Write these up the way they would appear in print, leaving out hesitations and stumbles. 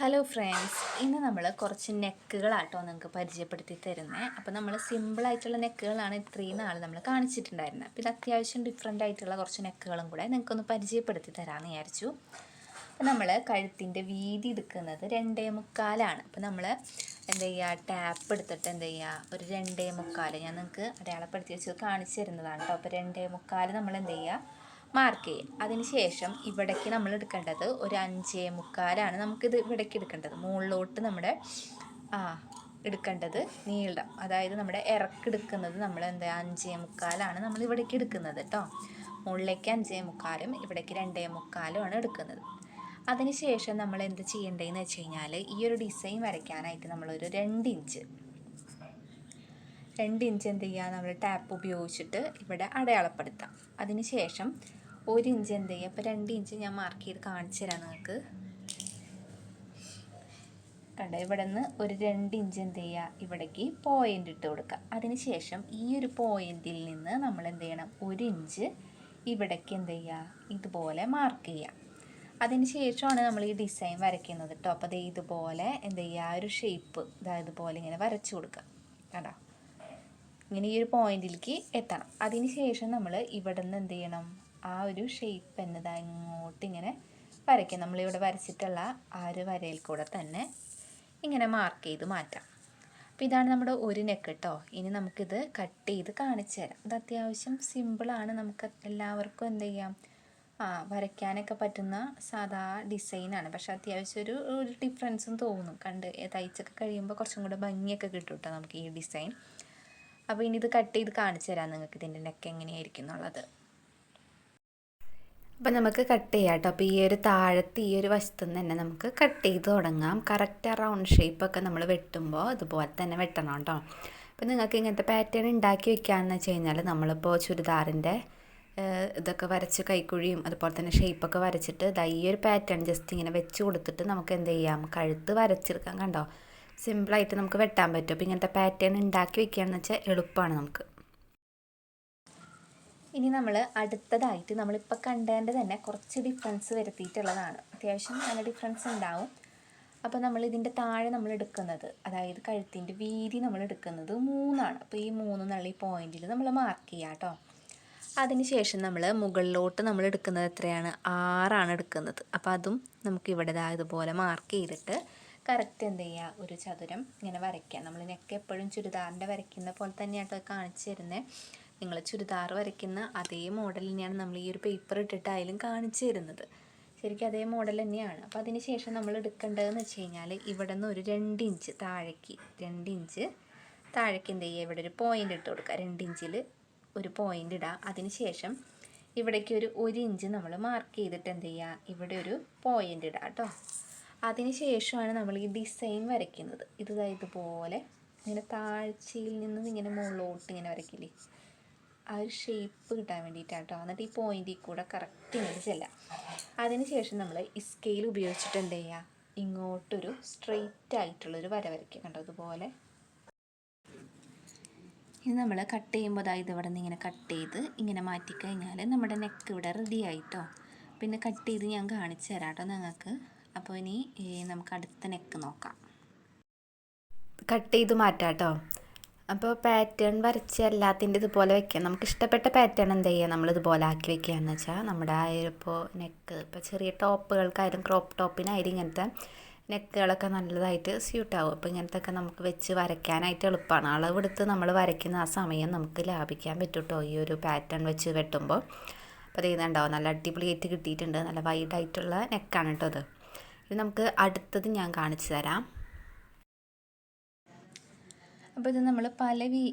Hello friends, ഇന്ന് നമ്മൾ കുറച്ച് നെക്കുകളാട്ടോ നിങ്ങൾക്ക് പരിചയപ്പെടുത്തി തരുന്നത്. അപ്പോൾ നമ്മൾ സിമ്പിളായിട്ടുള്ള നെക്കുകളാണ് ഇത്രയും നാൾ നമ്മൾ കാണിച്ചിട്ടുണ്ടായിരുന്നത്. അപ്പോൾ ഇത് അത്യാവശ്യം ഡിഫറെൻ്റ് ആയിട്ടുള്ള കുറച്ച് നെക്കുകളും കൂടെ നിങ്ങൾക്കൊന്ന് പരിചയപ്പെടുത്തി തരാമെന്ന് വിചാരിച്ചു. അപ്പോൾ നമ്മൾ കഴുത്തിൻ്റെ വീതി എടുക്കുന്നത് 2.25. അപ്പോൾ നമ്മൾ എന്ത് ചെയ്യുക, ടാപ്പ് എടുത്തിട്ട് എന്ത് ചെയ്യുക, ഒരു 2.25 ഞാൻ നിങ്ങൾക്ക് അടയാളപ്പെടുത്തി വെച്ച് കാണിച്ചു തരുന്നതാണ് കേട്ടോ. അപ്പോൾ 2.25 നമ്മൾ എന്ത് ചെയ്യുക, മാർക്ക് ചെയ്യും. അതിന് ശേഷം ഇവിടേക്ക് നമ്മൾ എടുക്കേണ്ടത് ഒരു 5.25 നമുക്കിത് ഇവിടേക്ക് എടുക്കേണ്ടത്. മുകളിലോട്ട് നമ്മുടെ എടുക്കേണ്ടത് നീളം, അതായത് നമ്മുടെ ഇറക്കെടുക്കുന്നത് നമ്മൾ എന്താ 5.25 നമ്മൾ ഇവിടേക്ക് എടുക്കുന്നത് കേട്ടോ. മുകളിലേക്ക് 5.25 ഇവിടേക്ക് 2.25 എടുക്കുന്നത്. അതിന് ശേഷം നമ്മൾ എന്ത് ചെയ്യേണ്ടതെന്ന് വെച്ച് കഴിഞ്ഞാൽ, ഈ ഒരു ഡിസൈൻ വരയ്ക്കാനായിട്ട് നമ്മളൊരു 2 ഇഞ്ച് എന്ത് ചെയ്യുക, നമ്മൾ ടാപ്പ് ഉപയോഗിച്ചിട്ട് ഇവിടെ അടയാളപ്പെടുത്താം. അതിന് ശേഷം 1 ഇഞ്ച് എന്ത് ചെയ്യുക, അപ്പോൾ 2 ഇഞ്ച് ഞാൻ മാർക്ക് ചെയ്ത് കാണിച്ചു തരാം നിങ്ങൾക്ക്. കണ്ടോ, ഇവിടെ നിന്ന് ഒരു 2 ഇഞ്ച് എന്ത് ചെയ്യുക, ഇവിടേക്ക് പോയിൻ്റ് ഇട്ട് കൊടുക്കുക. അതിന് ശേഷം ഈ ഒരു പോയിന്റിൽ നിന്ന് നമ്മൾ എന്ത് ചെയ്യണം, 1 ഇഞ്ച് ഇവിടേക്ക് എന്ത് ചെയ്യുക, ഇതുപോലെ മാർക്ക് ചെയ്യുക. അതിന് ശേഷമാണ് നമ്മൾ ഈ ഡിസൈൻ വരയ്ക്കുന്നത് കേട്ടോ. അപ്പോൾ ഇതുപോലെ എന്ത് ചെയ്യുക, ഒരു ഷേപ്പ് ഇതുപോലെ ഇങ്ങനെ വരച്ചു കൊടുക്കുക. കണ്ടോ, ഇങ്ങനെ ഈ ഒരു പോയിന്റിലേക്ക് എത്തണം. അതിന് ശേഷം നമ്മൾ ഇവിടെ നിന്ന് എന്ത് ചെയ്യണം, ആ ഒരു ഷേപ്പ് എന്നതാ ഇങ്ങോട്ട് ഇങ്ങനെ വരയ്ക്കുക. നമ്മളിവിടെ വരച്ചിട്ടുള്ള ആ ഒരു വരയിൽ കൂടെ തന്നെ ഇങ്ങനെ മാർക്ക് ചെയ്ത് മാറ്റാം. അപ്പോൾ ഇതാണ് നമ്മുടെ ഒരു നെക്ക് കേട്ടോ. ഇനി നമുക്കിത് കട്ട് ചെയ്ത് കാണിച്ചു തരാം. ഇത് അത്യാവശ്യം സിമ്പിളാണ്, നമുക്ക് എല്ലാവർക്കും എന്ത് ചെയ്യാം, വരയ്ക്കാനൊക്കെ പറ്റുന്ന സാധാ ഡിസൈനാണ്. പക്ഷേ അത്യാവശ്യം ഒരു ഡിഫറൻസും തോന്നും. തയ്ച്ചൊക്കെ കഴിയുമ്പോൾ കുറച്ചും കൂടെ ഭംഗിയൊക്കെ കിട്ടും കേട്ടോ നമുക്ക് ഈ ഡിസൈൻ. അപ്പോൾ ഇനി ഇത് കട്ട് ചെയ്ത് കാണിച്ചു തരാം നിങ്ങൾക്ക് ഇതിൻ്റെ നെക്ക് എങ്ങനെയായിരിക്കും എന്നുള്ളത്. അപ്പോൾ നമുക്ക് കട്ട് ചെയ്യാം കേട്ടോ. അപ്പോൾ ഈ ഒരു താഴത്ത് ഈ ഒരു വശത്തു നിന്ന് തന്നെ നമുക്ക് കട്ട് ചെയ്ത് തുടങ്ങാം. കറക്റ്റ് ആ റൗണ്ട് ഷേപ്പൊക്കെ നമ്മൾ വെട്ടുമ്പോൾ അതുപോലെ തന്നെ വെട്ടണം കേട്ടോ. അപ്പോൾ നിങ്ങൾക്ക് ഇങ്ങനത്തെ പാറ്റേൺ ഉണ്ടാക്കി വെക്കാമെന്ന് വെച്ച് കഴിഞ്ഞാൽ, നമ്മളിപ്പോൾ ചുരിദാറിൻ്റെ ഇതൊക്കെ വരച്ച് കൈക്കുഴിയും അതുപോലെ തന്നെ ഷേപ്പൊക്കെ വരച്ചിട്ട് ഈ ഒരു പാറ്റേൺ ജസ്റ്റ് ഇങ്ങനെ വെച്ച് കൊടുത്തിട്ട് നമുക്ക് എന്ത് ചെയ്യാം, കഴുത്ത് വരച്ചെടുക്കാം. കണ്ടോ, സിമ്പിളായിട്ട് നമുക്ക് വെട്ടാൻ പറ്റും. അപ്പോൾ ഇങ്ങനത്തെ പാറ്റേൺ ഉണ്ടാക്കി വെക്കുകയാണെന്ന് വെച്ചാൽ എളുപ്പമാണ് നമുക്ക്. ഇനി നമ്മൾ അടുത്തതായിട്ട് നമ്മളിപ്പോൾ കണ്ടതിൻ്റെ തന്നെ കുറച്ച് ഡിഫറൻസ് വരുത്തിയിട്ടുള്ളതാണ്. അത്യാവശ്യം നല്ല ഡിഫറൻസ് ഉണ്ടാവും. അപ്പോൾ നമ്മൾ ഇതിൻ്റെ താഴെ നമ്മൾ എടുക്കുന്നത്, അതായത് കഴുത്തിൻ്റെ വീതി നമ്മൾ എടുക്കുന്നത് 3 അപ്പോൾ ഈ 3 എന്നുള്ള ഈ പോയിന്റിൽ നമ്മൾ മാർക്ക് ചെയ്യാം കേട്ടോ. അതിന് ശേഷം നമ്മൾ മുകളിലോട്ട് നമ്മൾ എടുക്കുന്നത് എത്രയാണ്, 6 എടുക്കുന്നത്. അപ്പോൾ അതും നമുക്ക് ഇവിടെ ഇതുപോലെ മാർക്ക് ചെയ്തിട്ട് കറക്റ്റ് എന്ത് ചെയ്യുക, ഒരു ചതുരം ഇങ്ങനെ വരയ്ക്കുക. നമ്മൾ നെക്ക് എപ്പോഴും ചുരിദാറിൻ്റെ വരയ്ക്കുന്ന പോലെ തന്നെയാട്ടോ കാണിച്ചു തരുന്നത്. നിങ്ങൾ ചുരിദാർ വരയ്ക്കുന്ന അതേ മോഡൽ തന്നെയാണ് നമ്മൾ ഈ ഒരു പേപ്പർ ഇട്ടിട്ടായാലും കാണിച്ചു തരുന്നത്. ശരിക്കും അതേ മോഡൽ തന്നെയാണ്. അപ്പോൾ അതിന് ശേഷം നമ്മൾ എടുക്കേണ്ടതെന്ന് വെച്ച് കഴിഞ്ഞാൽ, ഇവിടെ നിന്ന് ഒരു 2 ഇഞ്ച് താഴേക്ക് എന്ത് ചെയ്യുക, ഇവിടെ ഒരു പോയിൻ്റ് ഇട്ട് കൊടുക്കുക. 2 ഇഞ്ചിൽ ഒരു പോയിൻ്റ് ഇടുക. അതിന് ശേഷം ഇവിടേക്ക് ഒരു 1 ഇഞ്ച് നമ്മൾ മാർക്ക് ചെയ്തിട്ട് എന്ത് ചെയ്യുക, ഇവിടെ ഒരു പോയിൻ്റ് ഇടുക കേട്ടോ. അതിന് ശേഷമാണ് നമ്മൾ ഈ ഡിസൈൻ വരയ്ക്കുന്നത്. ഇതുപോലെ ഇങ്ങനെ താഴ്ചയിൽ നിന്ന് ഇങ്ങനെ മുകളിലോട്ട് ഇങ്ങനെ വരയ്ക്കില്ലേ, ആ ഒരു ഷേപ്പ് കിട്ടാൻ വേണ്ടിയിട്ടാണ് കേട്ടോ. എന്നിട്ട് ഈ പോയിന്റിൽ കൂടെ കറക്റ്റ് ഇങ്ങനെ ചെല്ലാം. അതിന് ശേഷം നമ്മൾ ഈ സ്കെയിൽ ഉപയോഗിച്ചിട്ട് എന്ത് ചെയ്യുക, ഇങ്ങോട്ടൊരു സ്ട്രെയിറ്റ് ആയിട്ടുള്ളൊരു വര വരയ്ക്കുക. കണ്ടോ, അതുപോലെ. ഇനി നമ്മൾ കട്ട് ചെയ്യുമ്പോൾ ഇവിടെ നിന്ന് ഇങ്ങനെ കട്ട് ചെയ്ത് ഇങ്ങനെ മാറ്റിക്കഴിഞ്ഞാൽ നമ്മുടെ നെക്ക് ഇവിടെ റെഡി ആയിട്ടോ. പിന്നെ കട്ട് ചെയ്ത് ഞാൻ കാണിച്ചു തരാം കേട്ടോ നിങ്ങൾക്ക്. അപ്പോൾ ഇനി നമുക്ക് അടുത്ത നെക്ക് നോക്കാം. കട്ട് ചെയ്ത് മാറ്റാം കേട്ടോ. അപ്പോൾ പാറ്റേൺ വരച്ച് എല്ലാത്തിൻ്റെ ഇതുപോലെ വെക്കാം. നമുക്ക് ഇഷ്ടപ്പെട്ട പാറ്റേൺ എന്ത് ചെയ്യുക, നമ്മളിതുപോലെ ആക്കി വെക്കുകയെന്ന് വെച്ചാൽ നമ്മുടെ ആ ഇപ്പോൾ നെക്ക്, ഇപ്പോൾ ചെറിയ ടോപ്പുകൾക്കായാലും ക്രോപ്പ് ടോപ്പിനായാലും ഇങ്ങനത്തെ നെക്കുകളൊക്കെ നല്ലതായിട്ട് സ്യൂട്ടാവും. അപ്പോൾ ഇങ്ങനത്തെയൊക്കെ നമുക്ക് വെച്ച് വരയ്ക്കാനായിട്ട് എളുപ്പമാണ്. അളവെടുത്ത് നമ്മൾ വരയ്ക്കുന്ന ആ സമയം നമുക്ക് ലാഭിക്കാൻ പറ്റും കേട്ടോ ഈ ഒരു പാറ്റേൺ വെച്ച് വെട്ടുമ്പോൾ. അപ്പോൾ ഇതുണ്ടാവും, നല്ല അടിപൊളിയായിട്ട് കിട്ടിയിട്ടുണ്ട്. നല്ല വൈഡായിട്ടുള്ള നെക്കാണ് കേട്ടോ അത്. ഇത് നമുക്ക് അടുത്തത് ഞാൻ കാണിച്ചു തരാം. അപ്പോൾ ഇത് നമ്മൾ പല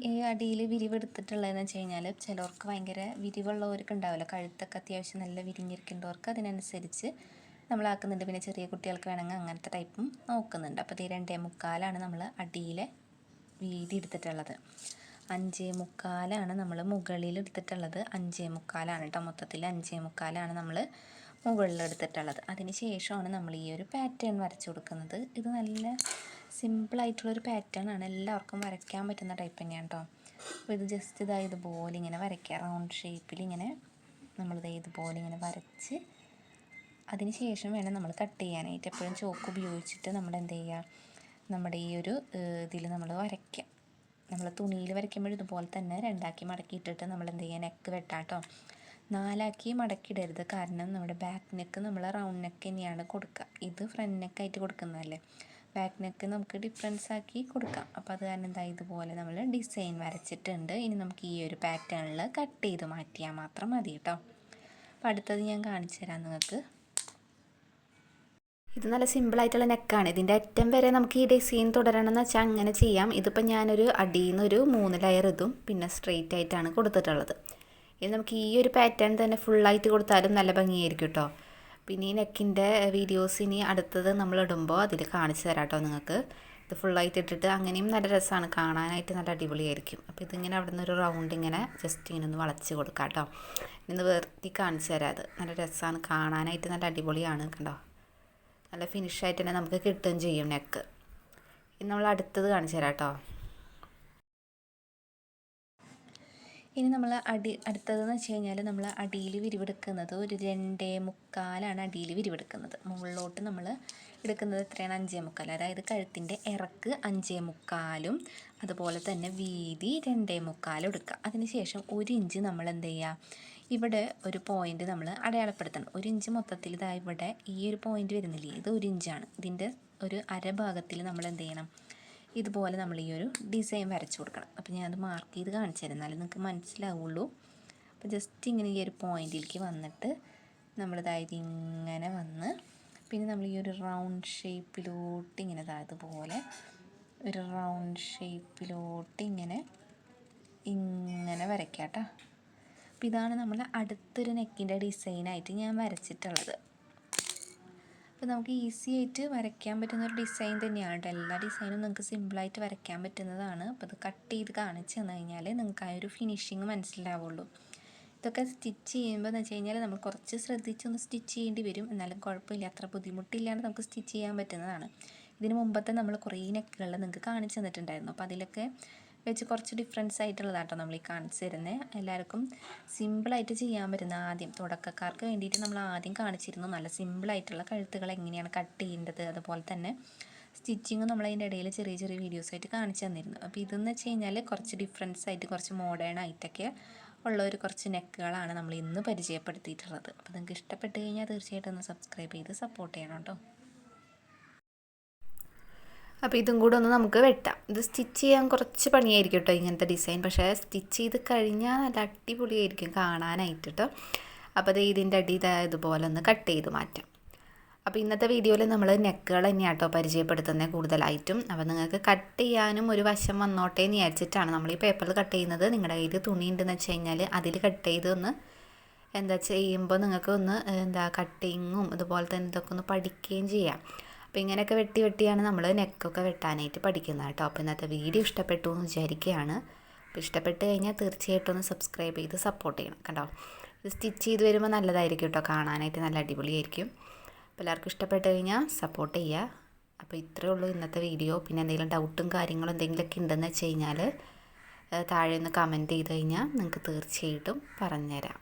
അടിയിൽ വിരിവെടുത്തിട്ടുള്ളതെന്ന് വെച്ച് കഴിഞ്ഞാൽ, ചിലർക്ക് ഭയങ്കര വിരിവുള്ളവർക്ക് ഉണ്ടാവില്ല, കഴുത്തൊക്കെ അത്യാവശ്യം നല്ല വിരിഞ്ഞിരിക്കേണ്ടവർക്ക് അതിനനുസരിച്ച് നമ്മളാക്കുന്നുണ്ട്. പിന്നെ ചെറിയ കുട്ടികൾക്ക് വേണമെങ്കിൽ അങ്ങനത്തെ ടൈപ്പും നോക്കുന്നുണ്ട്. അപ്പോൾ 2.25 നമ്മൾ അടിയിലെ വീതി എടുത്തിട്ടുള്ളത്. 5.25 നമ്മൾ മുകളിൽ എടുത്തിട്ടുള്ളത്. 5.25 കേട്ടോ, മൊത്തത്തിൽ 5.25 നമ്മൾ മുകളിലെടുത്തിട്ടുള്ളത്. അതിന് ശേഷമാണ് നമ്മൾ ഈ ഒരു പാറ്റേൺ വരച്ചു കൊടുക്കുന്നത്. ഇത് നല്ല സിമ്പിളായിട്ടുള്ളൊരു പാറ്റേൺ ആണ്, എല്ലാവർക്കും വരയ്ക്കാൻ പറ്റുന്ന ടൈപ്പ് തന്നെയാണ് കേട്ടോ. അപ്പോൾ ഇത് ജസ്റ്റ് ഇതുപോലെ ഇങ്ങനെ വരയ്ക്കുക. റൗണ്ട് ഷേപ്പിൽ ഇങ്ങനെ നമ്മളിത് ഇതുപോലെ ഇങ്ങനെ വരച്ച് അതിന് ശേഷം വേണം നമ്മൾ കട്ട് ചെയ്യാനായിട്ട്. എപ്പോഴും ചോക്ക് ഉപയോഗിച്ചിട്ട് നമ്മൾ എന്ത് ചെയ്യുക, നമ്മുടെ ഈ ഒരു ഇതിൽ നമ്മൾ വരയ്ക്കുക. നമ്മൾ തുണിയിൽ വരയ്ക്കുമ്പോൾ ഇതുപോലെ തന്നെ രണ്ടാക്കി മടക്കിയിട്ടിട്ട് നമ്മൾ എന്ത് ചെയ്യുക, നെക്ക് വെട്ടാട്ടോ. 4ആക്കി മടക്കിയിടരുത്, കാരണം നമ്മുടെ ബാക്ക് നെക്ക് നമ്മൾ റൗണ്ട് നെക്ക് തന്നെയാണ് കൊടുക്കുക. ഇത് ഫ്രണ്ട് നെക്കായിട്ട് കൊടുക്കുന്നതല്ലേ, ബാക്ക് നെക്ക് നമുക്ക് ഡിഫറൻസ് ആക്കി കൊടുക്കാം. അപ്പോൾ അത് കാരണം എന്താ, ഇതുപോലെ നമ്മൾ ഡിസൈൻ വരച്ചിട്ടുണ്ട്. ഇനി നമുക്ക് ഈ ഒരു പാറ്റേണിൽ കട്ട് ചെയ്ത് മാറ്റിയാൽ മാത്രം മതി കേട്ടോ. അപ്പോൾ അടുത്തത് ഞാൻ കാണിച്ചു തരാം നിങ്ങൾക്ക്. ഇത് നല്ല സിമ്പിളായിട്ടുള്ള നെക്കാണ്. ഇതിൻ്റെ അറ്റം വരെ നമുക്ക് ഈ ഡിസൈൻ തുടരണമെന്ന് വെച്ചാൽ അങ്ങനെ ചെയ്യാം. ഇതിപ്പോൾ ഞാനൊരു അടിയിൽ നിന്നൊരു 3 ലെയർ ഇതും പിന്നെ സ്ട്രെയിറ്റ് ആയിട്ടാണ് കൊടുത്തിട്ടുള്ളത്. ഇത് നമുക്ക് ഈ ഒരു പാറ്റേൺ തന്നെ ഫുള്ളായിട്ട് കൊടുത്താലും നല്ല ഭംഗിയായിരിക്കും കേട്ടോ. പിന്നെ ഈ നെക്കിൻ്റെ വീഡിയോസ് ഇനി അടുത്തത് നമ്മൾ ഇടുമ്പോൾ അതിൽ കാണിച്ചു തരാം കേട്ടോ നിങ്ങൾക്ക്. ഇത് ഫുള്ളായിട്ട് ഇട്ടിട്ട് അങ്ങനെയും നല്ല രസമാണ്, കാണാനായിട്ട് നല്ല അടിപൊളിയായിരിക്കും. അപ്പോൾ ഇതിങ്ങനെ അവിടെ നിന്ന് ഒരു റൗണ്ട് ഇങ്ങനെ ജസ്റ്റ് ഇങ്ങനെ ഒന്ന് വളച്ച് കൊടുക്കാം കേട്ടോ. ഇന്ന് വേർത്തി കാണിച്ചു തരാം. അത് നല്ല രസമാണ്, കാണാനായിട്ട് നല്ല അടിപൊളിയാണ് കണ്ടോ. നല്ല ഫിനിഷായിട്ട് തന്നെ നമുക്ക് കിട്ടുകയും ചെയ്യും നെക്ക്. ഇനി നമ്മൾ അടുത്തത് കാണിച്ചു തരാം കേട്ടോ. ഇനി നമ്മൾ അടുത്തതെന്ന് വെച്ച് കഴിഞ്ഞാൽ നമ്മൾ അടിയിൽ വിരിവെടുക്കുന്നത് ഒരു 2.25 അടിയിൽ വിരിവെടുക്കുന്നത്. മുകളിലോട്ട് നമ്മൾ എടുക്കുന്നത് എത്രയാണ്, 5.25. അതായത് കഴുത്തിൻ്റെ ഇറക്ക് 5.25 അതുപോലെ തന്നെ വീതി 2.25 എടുക്കുക. അതിനുശേഷം 1 ഇഞ്ച് നമ്മൾ എന്ത് ചെയ്യുക, ഇവിടെ ഒരു പോയിൻ്റ് നമ്മൾ അടയാളപ്പെടുത്തണം. 1 ഇഞ്ച് മൊത്തത്തിൽ ഇതാ ഇവിടെ ഈ ഒരു പോയിൻ്റ് വരുന്നില്ലേ, ഇത് 1 ഇഞ്ചാണ്. ഇതിൻ്റെ ഒരു അരഭാഗത്തിൽ നമ്മൾ എന്ത് ചെയ്യണം, ഇതുപോലെ നമ്മൾ ഈ ഒരു ഡിസൈൻ വരച്ചു കൊടുക്കണം. അപ്പോൾ ഞാനത് മാർക്ക് ചെയ്ത് കാണിച്ചു തരാം, എന്നാലും നിങ്ങൾക്ക് മനസ്സിലാവുള്ളൂ. അപ്പോൾ ജസ്റ്റ് ഇങ്ങനെ ഈ ഒരു പോയിന്റിലേക്ക് വന്നിട്ട് നമ്മളിതായത് ഇങ്ങനെ വന്ന് പിന്നെ നമ്മൾ ഈ ഒരു റൗണ്ട് ഷേപ്പിലോട്ട് ഇങ്ങനെ ഇതുപോലെ ഒരു റൗണ്ട് ഷേപ്പിലോട്ട് ഇങ്ങനെ വരയ്ക്കാം കേട്ടോ. അപ്പോൾ ഇതാണ് നമ്മൾ അടുത്തൊരു നെക്കിൻ്റെ ഡിസൈനായിട്ട് ഞാൻ വരച്ചിട്ടുള്ളത്. അപ്പോൾ നമുക്ക് ഈസി ആയിട്ട് വരയ്ക്കാൻ പറ്റുന്ന ഒരു ഡിസൈൻ തന്നെയാണ് കേട്ടോ. എല്ലാ ഡിസൈനും നിങ്ങൾക്ക് സിമ്പിളായിട്ട് വരയ്ക്കാൻ പറ്റുന്നതാണ്. അപ്പോൾ അത് കട്ട് ചെയ്ത് കാണിച്ചു തന്നു കഴിഞ്ഞാൽ നിങ്ങൾക്ക് ആ ഒരു ഫിനിഷിങ് മനസ്സിലാവുള്ളൂ. ഇതൊക്കെ സ്റ്റിച്ച് ചെയ്യുമ്പോൾ എന്ന് വെച്ച് കഴിഞ്ഞാൽ നമ്മൾ കുറച്ച് ശ്രദ്ധിച്ചൊന്ന് സ്റ്റിച്ച് ചെയ്യേണ്ടി വരും, എന്നാലും കുഴപ്പമില്ല, അത്ര ബുദ്ധിമുട്ടില്ലാണ്ട് നമുക്ക് സ്റ്റിച്ച് ചെയ്യാൻ പറ്റുന്നതാണ്. ഇതിന് മുമ്പത്തെ നമ്മൾ കുറേ നെക്കുകളിൽ നിങ്ങൾക്ക് കാണിച്ചു തന്നിട്ടുണ്ടായിരുന്നു. അപ്പോൾ അതിലൊക്കെ വെച്ച് കുറച്ച് ഡിഫറൻസ് ആയിട്ടുള്ളതാട്ടോ നമ്മൾ ഈ കാണിച്ചു തരുന്നത്. എല്ലാവർക്കും സിമ്പിളായിട്ട് ചെയ്യാൻ പറ്റുന്ന, ആദ്യം തുടക്കക്കാർക്ക് വേണ്ടിയിട്ട് നമ്മൾ ആദ്യം കാണിച്ചിരുന്നു നല്ല സിമ്പിളായിട്ടുള്ള കഴുത്തുകൾ എങ്ങനെയാണ് കട്ട് ചെയ്യേണ്ടത്. അതുപോലെ തന്നെ സ്റ്റിച്ചിങ് നമ്മൾ അതിൻ്റെ ഇടയിൽ ചെറിയ ചെറിയ വീഡിയോസായിട്ട് കാണിച്ചു തന്നിരുന്നു. അപ്പോൾ ഇതെന്ന് വെച്ച് കഴിഞ്ഞാൽ കുറച്ച് ഡിഫറൻസ് ആയിട്ട് കുറച്ച് മോഡേൺ ആയിട്ടൊക്കെ ഉള്ള ഒരു കുറച്ച് നെക്കുകളാണ് നമ്മൾ ഇന്ന് പരിചയപ്പെടുത്തിയിട്ടുള്ളത്. അപ്പോൾ നിങ്ങൾക്ക് ഇഷ്ടപ്പെട്ട് കഴിഞ്ഞാൽ തീർച്ചയായിട്ടും ഒന്ന് സബ്സ്ക്രൈബ് ചെയ്ത് സപ്പോർട്ട് ചെയ്യണം കേട്ടോ. അപ്പോൾ ഇതും കൂടെ ഒന്ന് നമുക്ക് വെട്ടാം. ഇത് സ്റ്റിച്ച് ചെയ്യാൻ കുറച്ച് പണിയായിരിക്കും കേട്ടോ ഇങ്ങനത്തെ ഡിസൈൻ, പക്ഷേ സ്റ്റിച്ച് ചെയ്ത് കഴിഞ്ഞാൽ നല്ല അടിപൊളിയായിരിക്കും കാണാനായിട്ട് കേട്ടോ. അപ്പോൾ അത് ഇതിൻ്റെ അടി ഇതുപോലെ ഒന്ന് കട്ട് ചെയ്ത് മാറ്റാം. അപ്പോൾ ഇന്നത്തെ വീഡിയോയിൽ നമ്മൾ നെക്കുകൾ തന്നെയാണ് കേട്ടോ പരിചയപ്പെടുത്തുന്നത് കൂടുതലായിട്ടും. അപ്പോൾ നിങ്ങൾക്ക് കട്ട് ചെയ്യാനും ഒരു വശം വന്നോട്ടേ എന്ന് വിചാരിച്ചിട്ടാണ് നമ്മൾ ഈ പേപ്പറിൽ കട്ട് ചെയ്യുന്നത്. നിങ്ങളുടെ കയ്യിൽ തുണി ഉണ്ടെന്ന് വെച്ച് കഴിഞ്ഞാൽ അതിൽ കട്ട് ചെയ്ത് ഒന്ന് ചെയ്യുമ്പോൾ നിങ്ങൾക്ക് ഒന്ന് കട്ടിങ്ങും അതുപോലെ തന്നെ ഇതൊക്കെ ഒന്ന് പഠിക്കുകയും ചെയ്യാം. അപ്പോൾ ഇങ്ങനെയൊക്കെ വെട്ടിയാണ് നമ്മൾ നെക്കൊക്കെ വെട്ടാനായിട്ട് പഠിക്കുന്നത് കേട്ടോ. അപ്പോൾ ഇന്നത്തെ വീഡിയോ ഇഷ്ടപ്പെട്ടു എന്ന് വിചാരിക്കുകയാണ്. അപ്പോൾ ഇഷ്ടപ്പെട്ട് കഴിഞ്ഞാൽ തീർച്ചയായിട്ടും ഒന്ന് സബ്സ്ക്രൈബ് ചെയ്ത് സപ്പോർട്ട് ചെയ്യണം കേട്ടോ. ഇത് സ്റ്റിച്ച് ചെയ്ത് വരുമ്പോൾ നല്ലതായിരിക്കും കേട്ടോ, കാണാനായിട്ട് നല്ല അടിപൊളിയായിരിക്കും. അപ്പോൾ എല്ലാവർക്കും ഇഷ്ടപ്പെട്ട് കഴിഞ്ഞാൽ സപ്പോർട്ട് ചെയ്യുക. അപ്പോൾ ഇത്രയേ ഉള്ളൂ ഇന്നത്തെ വീഡിയോ. പിന്നെ എന്തെങ്കിലും ഡൗട്ടും കാര്യങ്ങളും എന്തെങ്കിലുമൊക്കെ ഉണ്ടെന്ന് വെച്ച് കഴിഞ്ഞാൽ താഴെ ഒന്ന് കമൻറ്റ് ചെയ്ത് കഴിഞ്ഞാൽ നിങ്ങൾക്ക് തീർച്ചയായിട്ടും പറഞ്ഞുതരാം.